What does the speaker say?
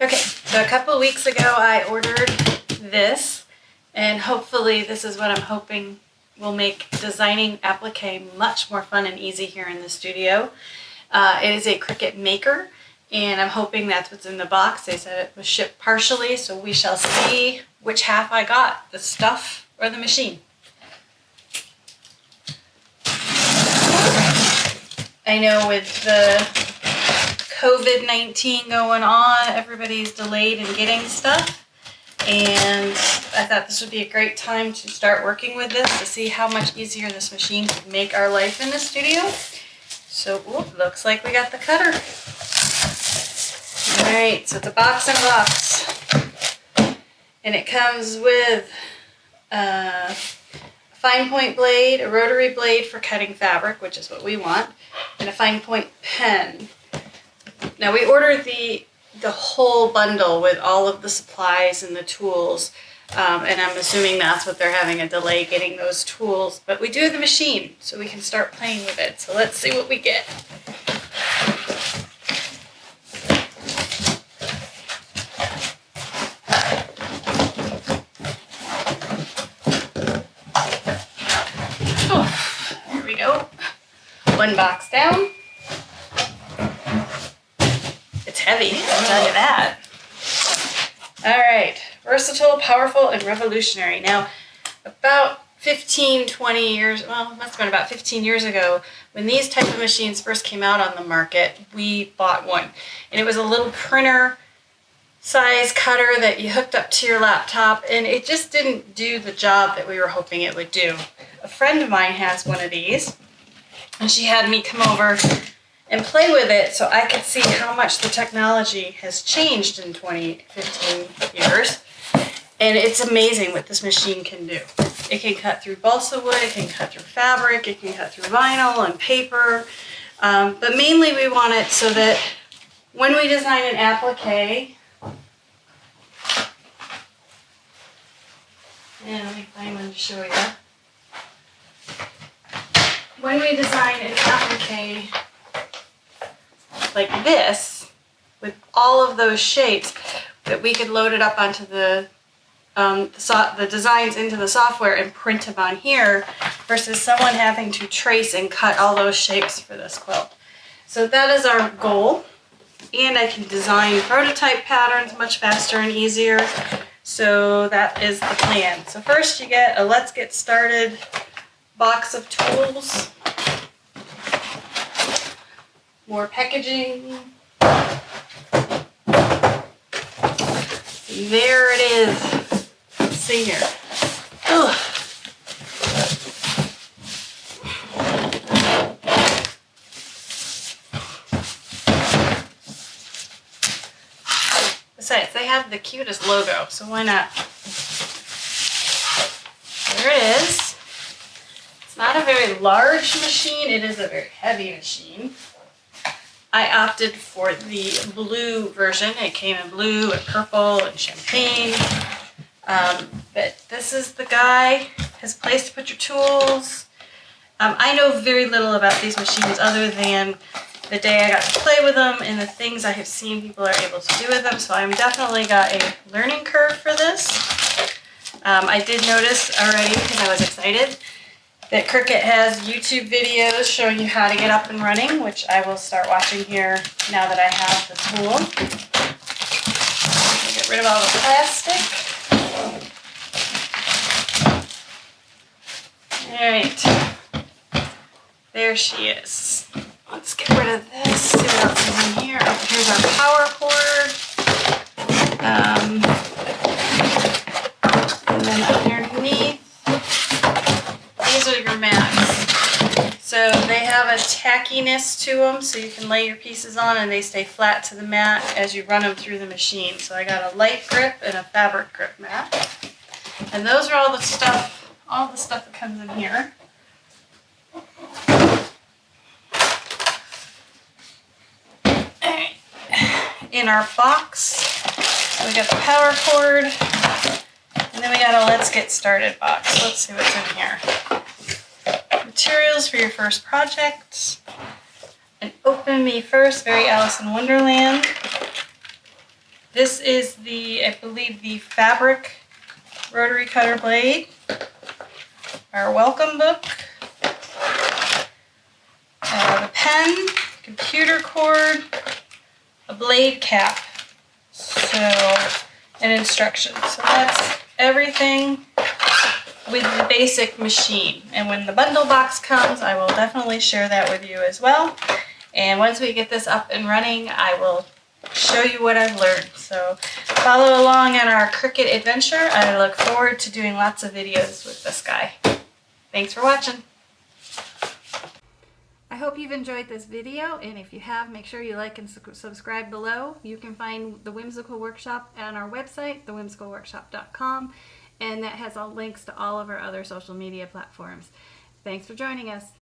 Okay, so a couple of weeks ago I ordered this, and hopefully this is what I'm hoping will make designing applique much more fun and easy here in the studio. It is a Cricut Maker, and I'm hoping that's what's in the box. They said it was shipped partially, so we shall see which half I got, the stuff or the machine. I know with the COVID-19 going on, everybody's delayed in getting stuff, and I thought this would be a great time to start working with this to see how much easier this machine could make our life in the studio. So, looks like we got the cutter. Alright, so it's a box in a box, and it comes with a fine point blade, a rotary blade for cutting fabric, which is what we want, and a fine point pen. Now we ordered the whole bundle with all of the supplies and the tools, and I'm assuming that's what they're having a delay getting those tools. But we do have the machine, so we can start playing with it. So let's see what we get. Oh, here we go. One box down. Heavy, I'll tell you that. Alright, versatile, powerful, and revolutionary. Now, about 15-20 years, well, it must have been about 15 years ago, when these type of machines first came out on the market, we bought one. And it was a little printer size cutter that you hooked up to your laptop, and it just didn't do the job that we were hoping it would do. A friend of mine has one of these, and she had me come over and play with it so I could see how much the technology has changed in 15 years. And it's amazing what this machine can do. It can cut through balsa wood, it can cut through fabric, it can cut through vinyl and paper. But mainly we want it so that when we design an applique, and let me find one to show you. When we design an applique like this, with all of those shapes, that we could load it up onto the designs into the software and print them on here, versus someone having to trace and cut all those shapes for this quilt. So that is our goal, and I can design prototype patterns much faster and easier. So that is the plan. So first you get a Let's Get Started box of tools. More packaging. There it is. Let's see here. Ugh. Besides, they have the cutest logo, so why not? There it is. It's not a very large machine. It is a very heavy machine. I opted for the blue version. It came in blue and purple and champagne. But this is the guy, his place to put your tools. I know very little about these machines other than the day I got to play with them and the things I have seen people are able to do with them. So I'm definitely got a learning curve for this. I did notice already, because I was excited, that Cricut has YouTube videos showing you how to get up and running, which I will start watching here now that I have the tool. Get rid of all the plastic. Alright, there she is. Let's get rid of this, see what else is in here. Oh, here's our power cord. And then underneath, these are your mats. So they have a tackiness to them, so you can lay your pieces on and they stay flat to the mat as you run them through the machine. So I got a light grip and a fabric grip mat. And those are all the stuff that comes in here. Alright. In our box, so we got the power cord, and then we got a Let's Get Started box. Let's see what's in here. Materials for your first project. An Open Me First, very Alice in Wonderland. This is the, I believe, the fabric rotary cutter blade, our welcome book, the pen, computer cord, a blade cap, and instructions. So that's everything with the basic machine. And when the bundle box comes, I will definitely share that with you as well. And once we get this up and running, I will show you what I've learned. So follow along on our Cricut adventure. I look forward to doing lots of videos with this guy. Thanks for watching. I hope you've enjoyed this video, and if you have, make sure you like and subscribe below. You can find the Whimsical Workshop on our website, thewhimsicalworkshop.com, and that has all links to all of our other social media platforms. Thanks for joining us.